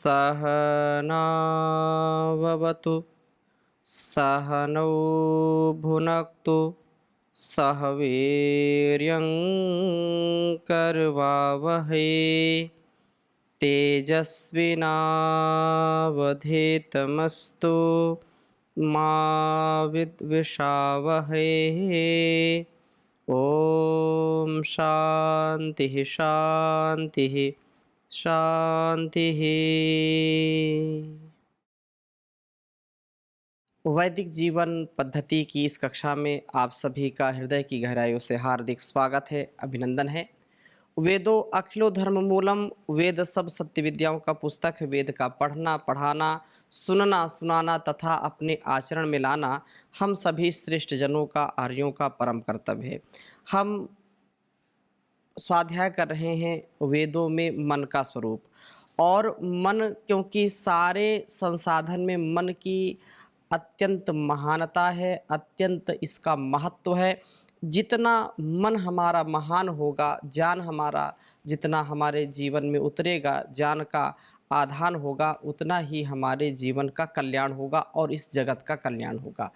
सहनाववतु सहनौ भुनक्तु सह वीर्यं करवावहै तेजस्विनावधीतमस्तु मा विद्विषावहै। ओम शांति शांति शांति। वैदिक जीवन पद्धति की इस कक्षा में आप सभी का हृदय की गहराइयों से हार्दिक स्वागत है, अभिनंदन है। वेदों अखिलो धर्म मूलम, वेद सब सत्य विद्याओं का पुस्तक है। वेद का पढ़ना पढ़ाना, सुनना सुनाना तथा अपने आचरण में लाना हम सभी श्रेष्ठ जनों का, आर्यों का परम कर्तव्य है। हम स्वाध्याय कर रहे हैं वेदों में मन का स्वरूप। और मन, क्योंकि सारे संसाधन में मन की अत्यंत महानता है, अत्यंत इसका महत्व है। जितना मन हमारा महान होगा, ज्ञान हमारा जितना हमारे जीवन में उतरेगा, ज्ञान का आधान होगा, उतना ही हमारे जीवन का कल्याण होगा और इस जगत का कल्याण होगा।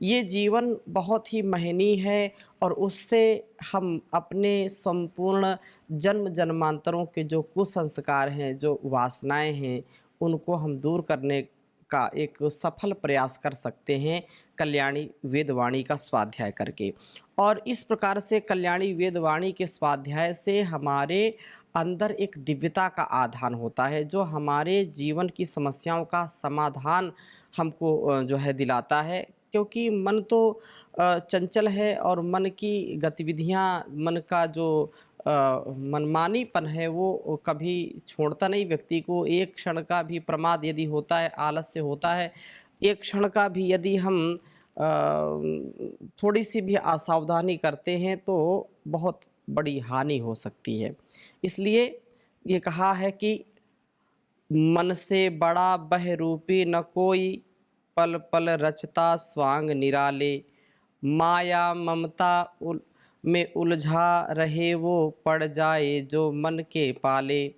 ये जीवन बहुत ही महनीय है और उससे हम अपने संपूर्ण जन्म जन्मांतरों के जो कुसंस्कार हैं, जो वासनाएं हैं, उनको हम दूर करने का एक सफल प्रयास कर सकते हैं कल्याणी वेदवाणी का स्वाध्याय करके। और इस प्रकार से कल्याणी वेदवाणी के स्वाध्याय से हमारे अंदर एक दिव्यता का आधान होता है, जो हमारे जीवन की समस्याओं का समाधान हमको जो है दिलाता है। क्योंकि मन तो चंचल है और मन की गतिविधियाँ, मन का जो मनमानीपन है वो कभी छोड़ता नहीं व्यक्ति को। एक क्षण का भी प्रमाद यदि होता है, आलस्य होता है, एक क्षण का भी यदि हम थोड़ी सी भी असावधानी करते हैं तो बहुत बड़ी हानि हो सकती है। इसलिए ये कहा है कि मन से बड़ा बहरूपी न कोई, पल पल रचता स्वांग निराले, माया ममता में उलझा रहे वो, पड़ जाए जो मन के पाले।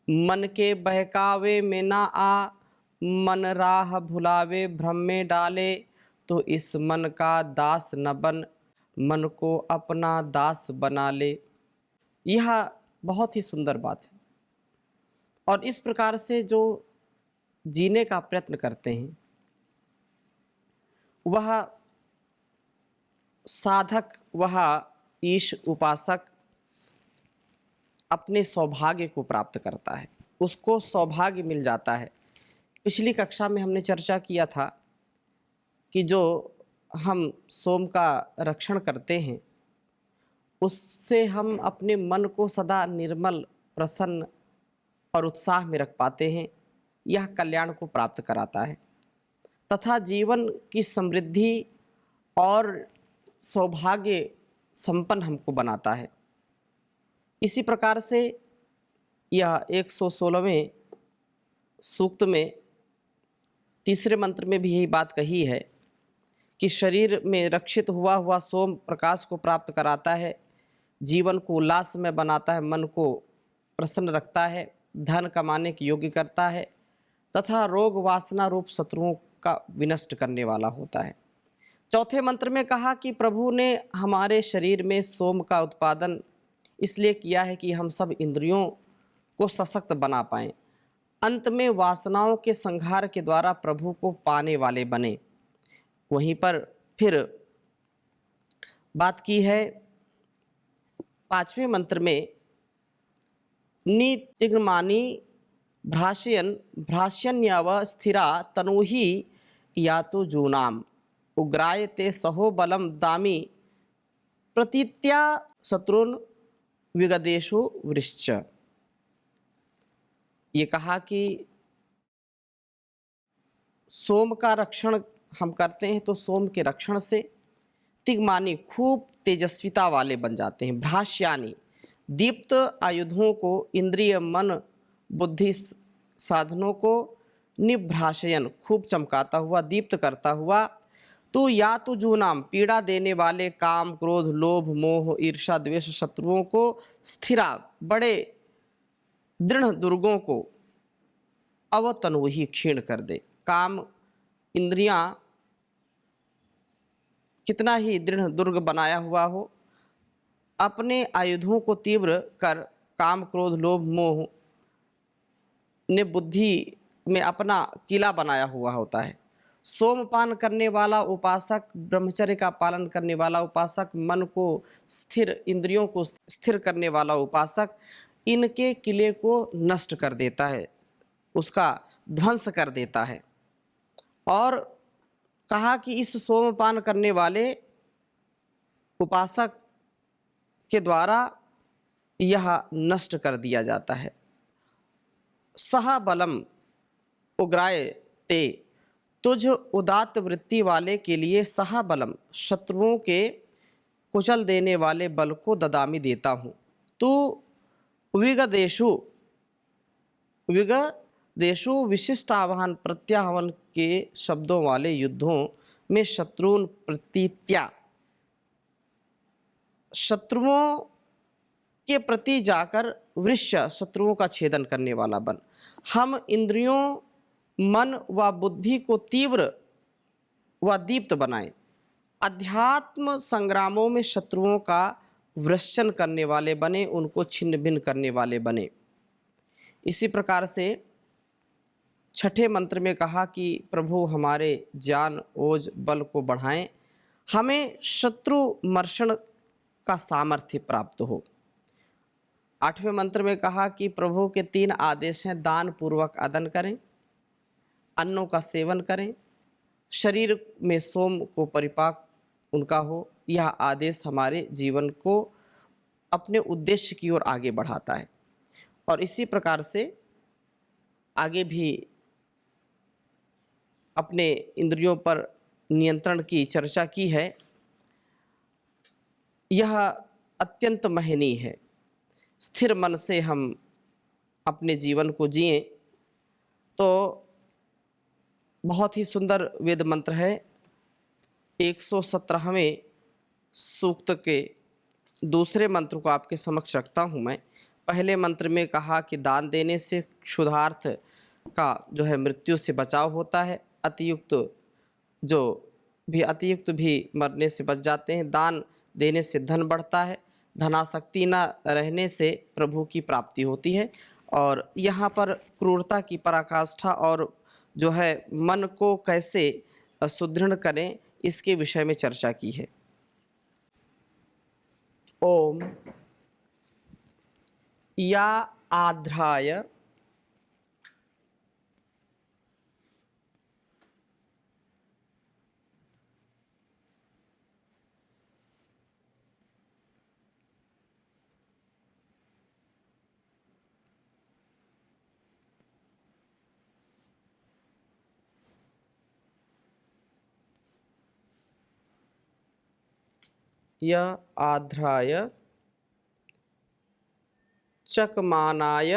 मन के बहकावे में ना आ, मन राह भुलावे भ्रम में डाले, तो इस मन का दास न बन, मन को अपना दास बना ले। यह बहुत ही सुंदर बात है। और इस प्रकार से जो जीने का प्रयत्न करते हैं वह साधक, वह ईश उपासक अपने सौभाग्य को प्राप्त करता है, उसको सौभाग्य मिल जाता है। पिछली कक्षा में हमने चर्चा किया था कि जो हम सोम का रक्षण करते हैं उससे हम अपने मन को सदा निर्मल, प्रसन्न और उत्साह में रख पाते हैं। यह कल्याण को प्राप्त कराता है तथा जीवन की समृद्धि और सौभाग्य संपन्न हमको बनाता है। इसी प्रकार से यह 116वें सूक्त में तीसरे मंत्र में भी यही बात कही है कि शरीर में रक्षित हुआ हुआ सोम प्रकाश को प्राप्त कराता है, जीवन को उल्लासमय बनाता है, मन को प्रसन्न रखता है, धन कमाने के योग्य करता है तथा रोग वासना रूप शत्रुओं का विनष्ट करने वाला होता है। चौथे मंत्र में कहा कि प्रभु ने हमारे शरीर में सोम का उत्पादन इसलिए किया है कि हम सब इंद्रियों को सशक्त बना पाएं, अंत में वासनाओं के संहार के द्वारा प्रभु को पाने वाले बने। वहीं पर फिर बात की है पांचवें मंत्र में, नितिग्मानी भ्राष्यन भ्राष्यन्यव स्थिरा तनुहि यातु जूनाम, उग्रायते सहो बलम दामी, प्रतीत्या शत्रुन विगदेशु वृश्च। ये कहा कि सोम का रक्षण हम करते हैं तो सोम के रक्षण से तिग्मानी खूब तेजस्विता वाले बन जाते हैं। भ्राष्यानी दीप्त आयुधों को, इंद्रिय मन बुद्धि साधनों को निभ्राशयन खूब चमकाता हुआ, दीप्त करता हुआ, तो या तो जूनाम पीड़ा देने वाले काम क्रोध लोभ मोह ईर्षा द्वेष शत्रुओं को, स्थिरा बड़े दृढ़ दुर्गों को, अवतनु ही क्षीण कर दे। काम इंद्रियां कितना ही दृढ़ दुर्ग बनाया हुआ हो, अपने आयुधों को तीव्र कर काम क्रोध लोभ मोह ने बुद्धि में अपना किला बनाया हुआ होता है। सोमपान करने वाला उपासक, ब्रह्मचर्य का पालन करने वाला उपासक, मन को स्थिर, इंद्रियों को स्थिर करने वाला उपासक इनके किले को नष्ट कर देता है, उसका ध्वंस कर देता है। और कहा कि इस सोमपान करने वाले उपासक के द्वारा यह नष्ट कर दिया जाता है। सह बलम उग्राय ते, तुझ उदात्त वृत्ति वाले के लिए सह बलम, शत्रुओं के कुचल देने वाले बल को ददामी देता हूँ। तू विगदेशु विगदेशु विशिष्ट आह्वान प्रत्याह्वान के शब्दों वाले युद्धों में शत्रुन प्रतीत्या, शत्रुओं के प्रति जाकर वृश्य, शत्रुओं का छेदन करने वाला बन। हम इंद्रियों, मन व बुद्धि को तीव्र व दीप्त बनाएं। अध्यात्म संग्रामों में शत्रुओं का वृश्चन करने वाले बने, उनको छिन्न भिन्न करने वाले बने। इसी प्रकार से छठे मंत्र में कहा कि प्रभु हमारे ज्ञान ओज बल को बढ़ाएं, हमें शत्रु मर्षण का सामर्थ्य प्राप्त हो। आठवें मंत्र में कहा कि प्रभु के 3 आदेश हैं, दान पूर्वक अदन करें, अन्नों का सेवन करें, शरीर में सोम को परिपाक उनका हो। यह आदेश हमारे जीवन को अपने उद्देश्य की ओर आगे बढ़ाता है। और इसी प्रकार से आगे भी अपने इंद्रियों पर नियंत्रण की चर्चा की है। यह अत्यंत महनीय है। स्थिर मन से हम अपने जीवन को जिएं तो बहुत ही सुंदर वेद मंत्र है। 117वें सूक्त के दूसरे मंत्र को आपके समक्ष रखता हूँ मैं। पहले मंत्र में कहा कि दान देने से क्षुधार्थ का जो है मृत्यु से बचाव होता है, अतियुक्त भी मरने से बच जाते हैं। दान देने से धन बढ़ता है, धनासक्ति न रहने से प्रभु की प्राप्ति होती है। और यहाँ पर क्रूरता की पराकाष्ठा और जो है मन को कैसे सुदृढ़ करें, इसके विषय में चर्चा की है। ओम या आध्राय य आध्राय चकमानाय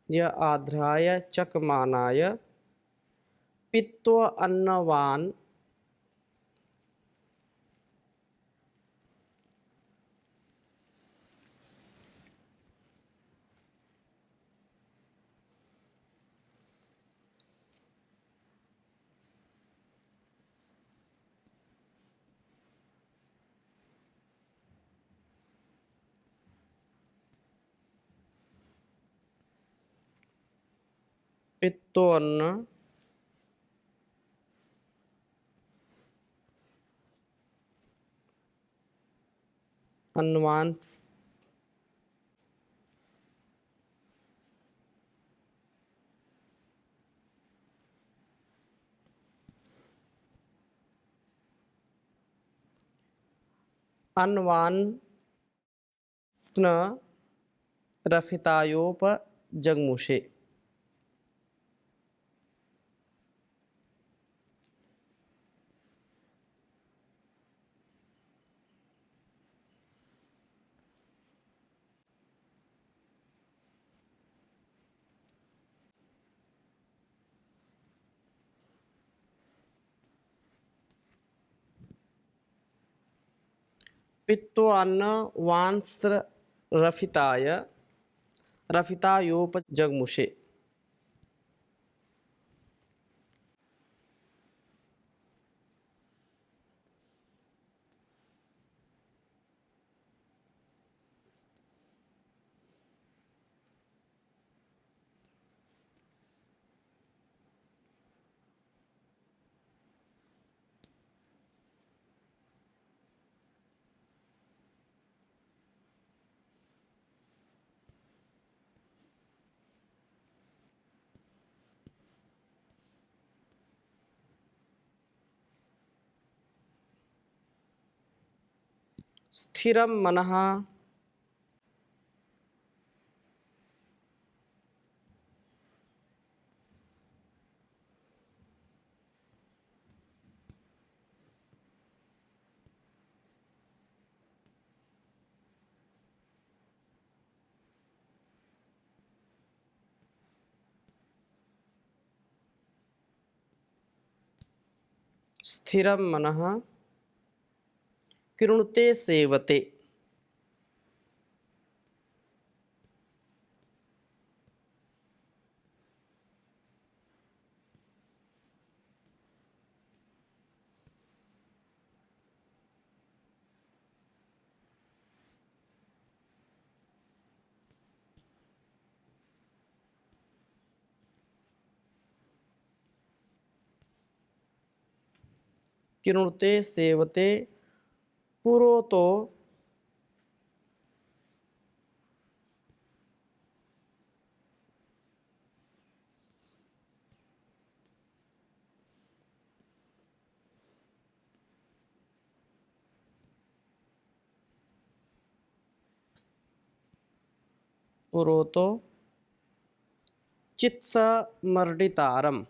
य आध्राय चकमानाय पित्व अन्नवान पित्तोन्न अन्वांस अन्वान रफितायोप जगमुषे। पित्वान्न वांस रफिताय रफितायोपजगमुषे। स्थिरं मनः स्थिरं मनः कृणुते सेवते। कृणुते सेवते पुरोतो पुरोतो चित्समर्डितारम्।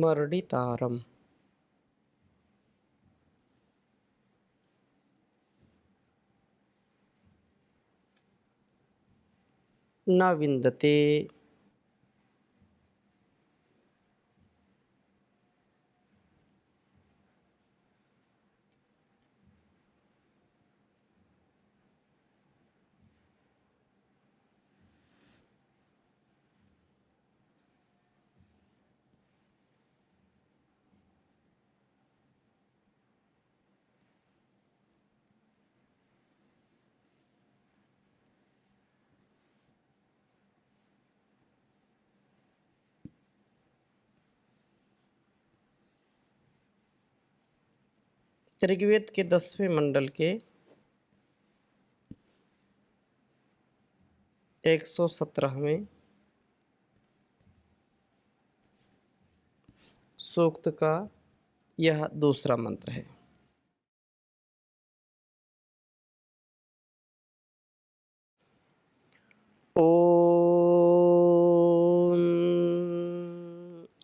मर्डितारम्। न विन्दते। ऋग्वेद के 10वें मंडल के 117वें सूक्त का यह दूसरा मंत्र है। ओम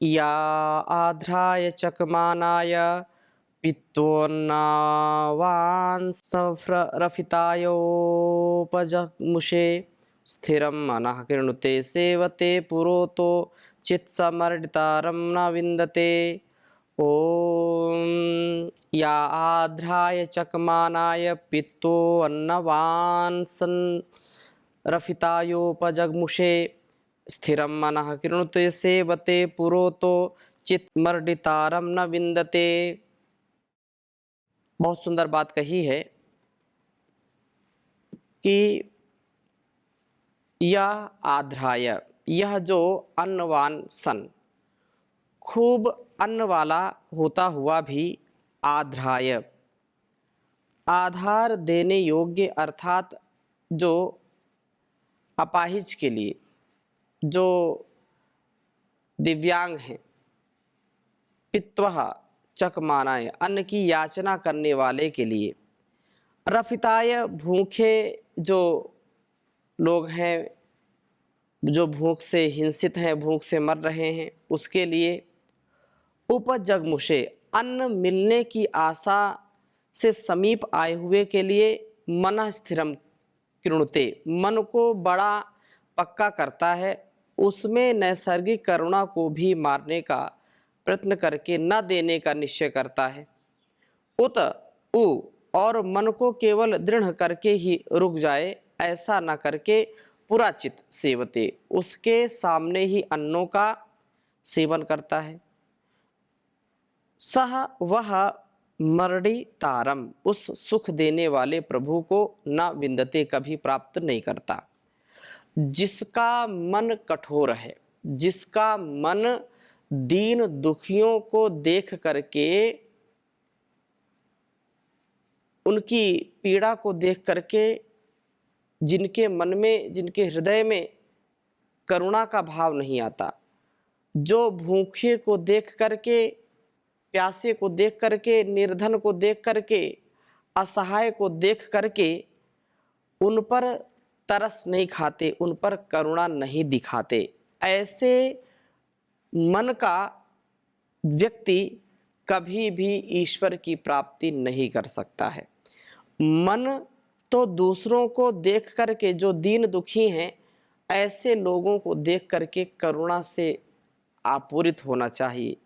या आध्राय चकमानाय पित्वन्नावांसफ्रफितायोपजमुषे। स्थिरं मनः कृणुते सेवते पुरोतो चित्समर्डितारं न विन्दते। ॐ या आध्राय चकमानाय पित्तोऽन्नवांसन् रफितायोपजग्मुषे। स्थिरं मनः कृणुते सेवते पुरोतो चित्मर्डितारं न विन्दते। बहुत सुंदर बात कही है कि यह आध्राय, यह जो अन्नवान सन, खूब अन्न वाला होता हुआ भी आध्राय, आधार देने योग्य अर्थात जो अपाहिज के लिए, जो दिव्यांग हैं, पित्वः चकमानाय, अन्न की याचना करने वाले के लिए। रफिताय, भूखे जो लोग हैं, जो भूख से हिंसित हैं, भूख से मर रहे हैं, उसके लिए। उपजगमुषे, अन्न मिलने की आशा से समीप आए हुए के लिए। मनः स्थिरम कृणुते, मन को बड़ा पक्का करता है, उसमें नैसर्गिक करुणा को भी मारने का प्रयत्न करके न देने का निश्चय करता है। उत उ, और मन को केवल दृढ़ करके ही रुक जाए, ऐसा न करके पुराचित सेवते, उसके सामने ही अन्नों का सेवन करता है। सह वह मरड़ी तारम, उस सुख देने वाले प्रभु को न विंदते, कभी प्राप्त नहीं करता। जिसका मन कठोर है, जिसका मन दीन दुखियों को देख करके, उनकी पीड़ा को देख करके, जिनके मन में, जिनके हृदय में करुणा का भाव नहीं आता, जो भूखे को देख करके, प्यासे को देख करके, निर्धन को देख करके, असहाय को देख करके उन पर तरस नहीं खाते, उन पर करुणा नहीं दिखाते, ऐसे मन का व्यक्ति कभी भी ईश्वर की प्राप्ति नहीं कर सकता है। मन तो दूसरों को देख करके, जो दीन दुखी हैं, ऐसे लोगों को देख करके करुणा से आपूरित होना चाहिए,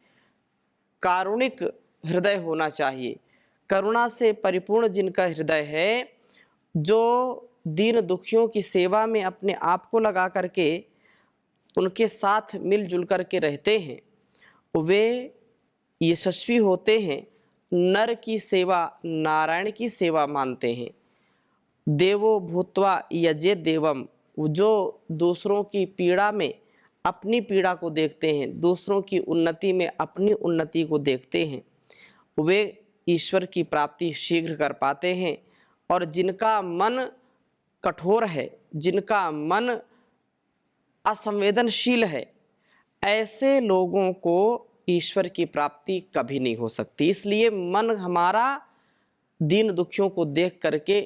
कारुणिक हृदय होना चाहिए। करुणा से परिपूर्ण जिनका हृदय है, जो दीन दुखियों की सेवा में अपने आप को लगा करके उनके साथ मिलजुल करके रहते हैं, वे यशस्वी होते हैं। नर की सेवा नारायण की सेवा मानते हैं। देवो भूत्वा यजे देवम, जो दूसरों की पीड़ा में अपनी पीड़ा को देखते हैं, दूसरों की उन्नति में अपनी उन्नति को देखते हैं, वे ईश्वर की प्राप्ति शीघ्र कर पाते हैं। और जिनका मन कठोर है, जिनका मन असंवेदनशील है, ऐसे लोगों को ईश्वर की प्राप्ति कभी नहीं हो सकती। इसलिए मन हमारा दीन दुखियों को देख करके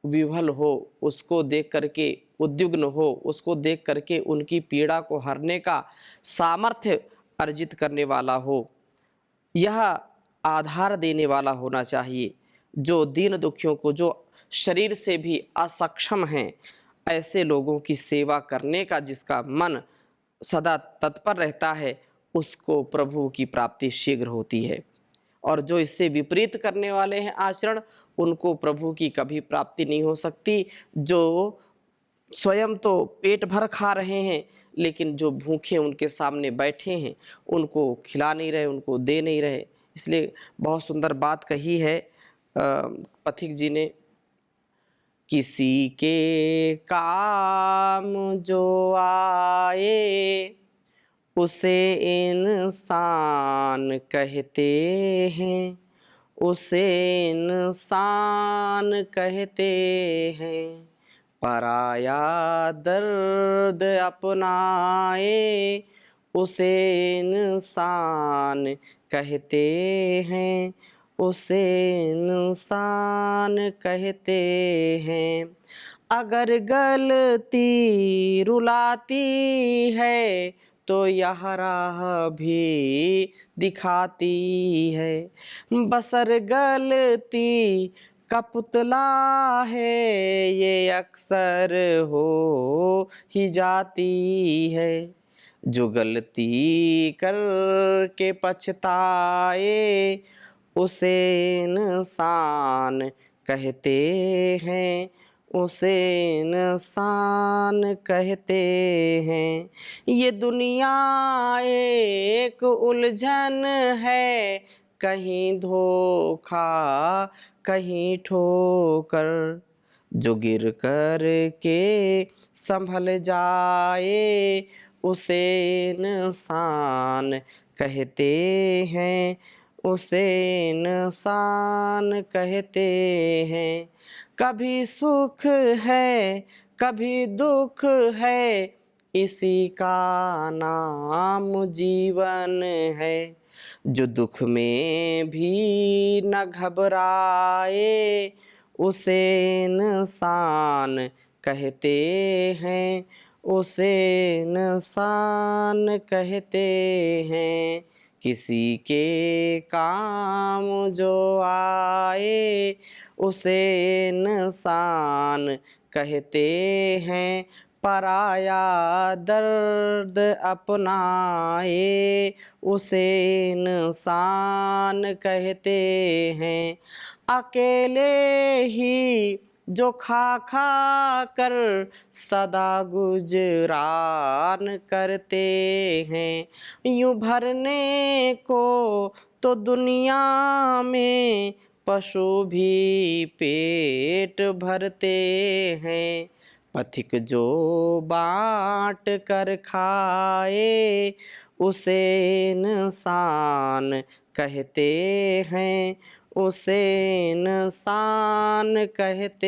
विह्वल हो, उसको देख करके उद्विग्न हो, उसको देख करके उनकी पीड़ा को हरने का सामर्थ्य अर्जित करने वाला हो, यह आधार देने वाला होना चाहिए। जो दीन दुखियों को, जो शरीर से भी असक्षम हैं, ऐसे लोगों की सेवा करने का जिसका मन सदा तत्पर रहता है, उसको प्रभु की प्राप्ति शीघ्र होती है। और जो इससे विपरीत करने वाले हैं आचरण, उनको प्रभु की कभी प्राप्ति नहीं हो सकती। जो स्वयं तो पेट भर खा रहे हैं, लेकिन जो भूखे उनके सामने बैठे हैं, उनको खिला नहीं रहे, उनको दे नहीं रहे। इसलिए बहुत सुंदर बात कही है पथिक जी ने, किसी के काम जो आए उसे इंसान कहते हैं, उसे इंसान कहते हैं। पराया दर्द अपनाए उसे इंसान कहते हैं, उसे इंसान कहते हैं। अगर गलती रुलाती है तो यह राह भी दिखाती है। बसर गलती का पुतला है, ये अक्सर हो ही जाती है। जो गलती करके पछताए उसे इंसान कहते हैं, उसे इंसान कहते हैं। ये दुनिया एक उलझन है, कहीं धोखा कहीं ठोकर। जो गिर कर के संभल जाए उसे इंसान कहते हैं, उसे इंसान कहते हैं। कभी सुख है कभी दुख है, इसी का नाम जीवन है। जो दुख में भी न घबराए उसे इंसान कहते हैं, उसे इंसान कहते हैं। किसी के काम जो आए उसे इंसान कहते हैं। पराया दर्द अपनाए उसे इंसान कहते हैं। अकेले ही जो खा खा कर सदा गुजरान करते हैं, यूं भरने को तो दुनिया में पशु भी पेट भरते हैं। पथिक जो बाँट कर खाए उसे इंसान कहते हैं, उसे इंसान कहते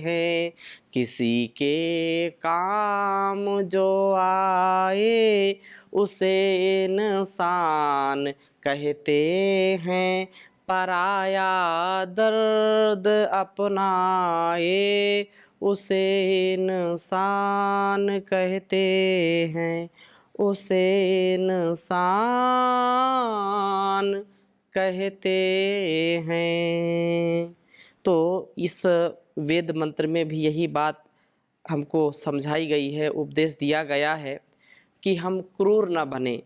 हैं। किसी के काम जो आए उसे इंसान कहते हैं। पराया दर्द अपनाए उसे इंसान कहते हैं, उसे इंसान कहते हैं। तो इस वेद मंत्र में भी यही बात हमको समझाई गई है, उपदेश दिया गया है कि हम क्रूर न बने,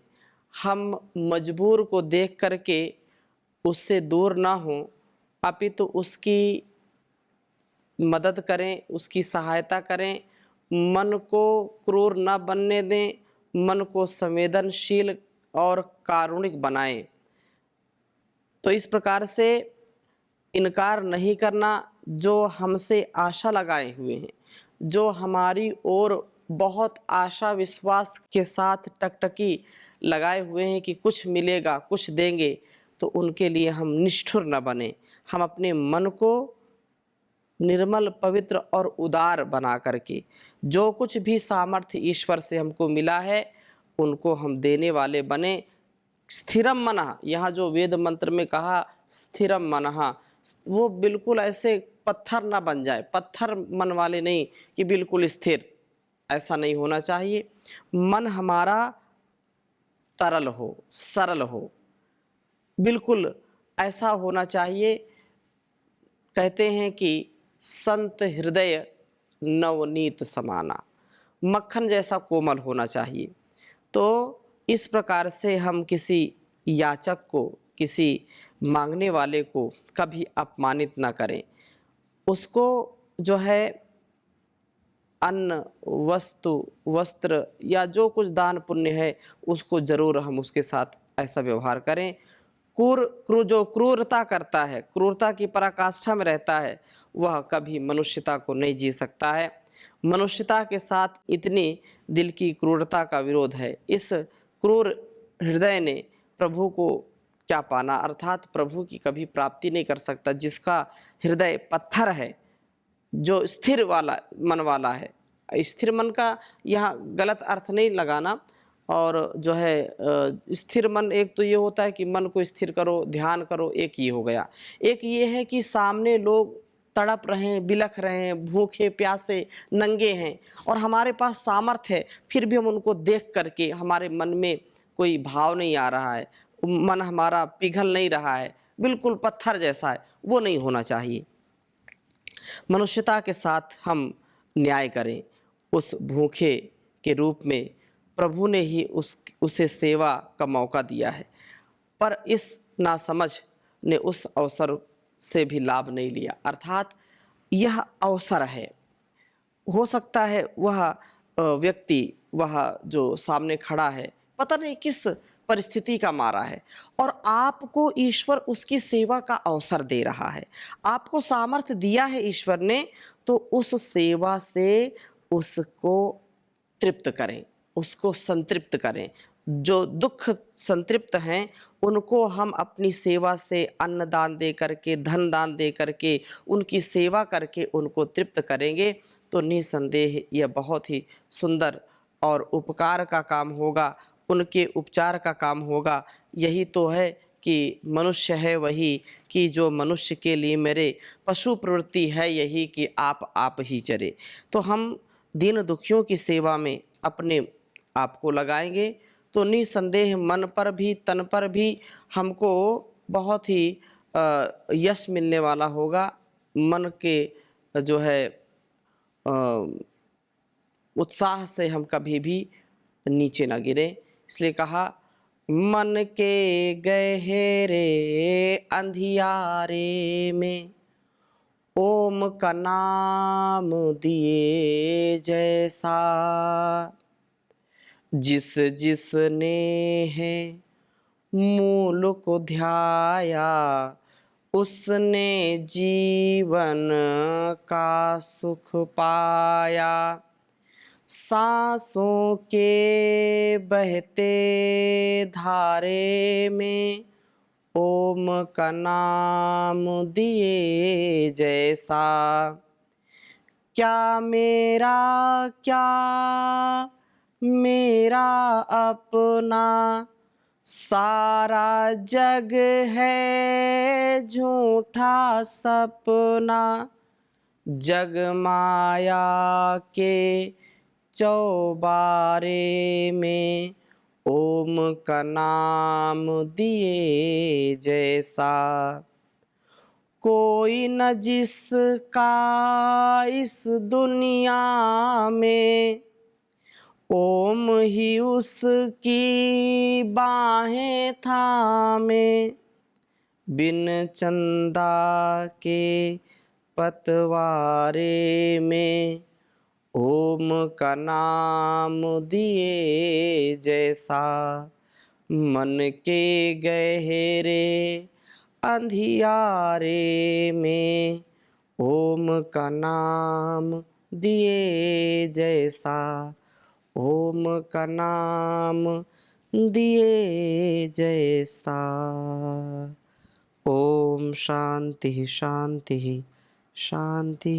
हम मजबूर को देख करके उससे दूर ना हों, अपितु उसकी मदद करें, उसकी सहायता करें, मन को क्रूर न बनने दें, मन को संवेदनशील और कारुणिक बनाएं। तो इस प्रकार से इनकार नहीं करना, जो हमसे आशा लगाए हुए हैं, जो हमारी ओर बहुत आशा विश्वास के साथ टकटकी लगाए हुए हैं कि कुछ मिलेगा, कुछ देंगे, तो उनके लिए हम निष्ठुर न बने। हम अपने मन को निर्मल, पवित्र और उदार बना करके जो कुछ भी सामर्थ्य ईश्वर से हमको मिला है उनको हम देने वाले बने। स्थिरम मनः, यहाँ जो वेद मंत्र में कहा स्थिरम मनः, वो बिल्कुल ऐसे पत्थर ना बन जाए, पत्थर मन वाले नहीं कि बिल्कुल स्थिर, ऐसा नहीं होना चाहिए। मन हमारा तरल हो, सरल हो, बिल्कुल ऐसा होना चाहिए। कहते हैं कि संत हृदय नवनीत समाना, मक्खन जैसा कोमल होना चाहिए। तो इस प्रकार से हम किसी याचक को, किसी मांगने वाले को कभी अपमानित ना करें। उसको जो है अन्न, वस्तु, वस्त्र या जो कुछ दान पुण्य है उसको ज़रूर हम उसके साथ ऐसा व्यवहार करें। जो क्रूरता करता है, क्रूरता की पराकाष्ठा में रहता है, वह कभी मनुष्यता को नहीं जी सकता है। मनुष्यता के साथ इतनी दिल की क्रूरता का विरोध है। इस क्रूर हृदय ने प्रभु को क्या पाना, अर्थात प्रभु की कभी प्राप्ति नहीं कर सकता। जिसका हृदय पत्थर है, जो स्थिर वाला मन वाला है, स्थिर मन का यहाँ गलत अर्थ नहीं लगाना, और जो है स्थिर मन, एक तो ये होता है कि मन को स्थिर करो, ध्यान करो, एक ये हो गया। एक ये है कि सामने लोग तड़प रहे हैं, बिलख रहे हैं, भूखे प्यासे नंगे हैं और हमारे पास सामर्थ्य है, फिर भी हम उनको देख करके हमारे मन में कोई भाव नहीं आ रहा है, मन हमारा पिघल नहीं रहा है, बिल्कुल पत्थर जैसा है, वो नहीं होना चाहिए। मनुष्यता के साथ हम न्याय करें। उस भूखे के रूप में प्रभु ने ही उसे सेवा का मौका दिया है, पर इस नासमझ ने उस अवसर से भी लाभ नहीं लिया। अर्थात यह अवसर है, हो सकता है वह व्यक्ति, वह जो सामने खड़ा है, पता नहीं किस परिस्थिति का मारा है, और आपको ईश्वर उसकी सेवा का अवसर दे रहा है, आपको सामर्थ्य दिया है ईश्वर ने, तो उस सेवा से उसको तृप्त करें, उसको संतृप्त करें। जो दुख संतृप्त हैं उनको हम अपनी सेवा से अन्न दान दे करके, धन दान दे करके, उनकी सेवा करके उनको तृप्त करेंगे तो निसंदेह यह बहुत ही सुंदर और उपकार का काम होगा। उनके उपचार का काम होगा। यही तो है कि मनुष्य है वही, कि जो मनुष्य के लिए मेरे पशु प्रवृत्ति है यही, कि आप ही चरे। तो हम दीन दुखियों की सेवा में अपने आप को लगाएंगे तो निसंदेह मन पर भी तन पर भी हमको बहुत ही यश मिलने वाला होगा। मन के जो है अ, उत्साह से हम कभी भी नीचे ना गिरे। इसलिए कहा, मन के गहरे अंधियारे में ओम का नाम दिए जैसा, जिस जिसने है मूल को ध्याया उसने जीवन का सुख पाया। सांसों के बहते धारे में ओम का नाम दिए जैसा, क्या मेरा क्या मेरा अपना सारा जग है झूठा सपना, जग माया के चौबारे में ओम का नाम दिए जैसा, कोई न जिसका इस दुनिया में ओम ही उसकी बाहें थामे, बिन चंदा के पतवारे में ओम का नाम दिए जैसा, मन के गहरे अंधियारे में ओम का नाम दिए जैसा, ओम का नाम दिए जैसा। ओम शांति शांति शांति।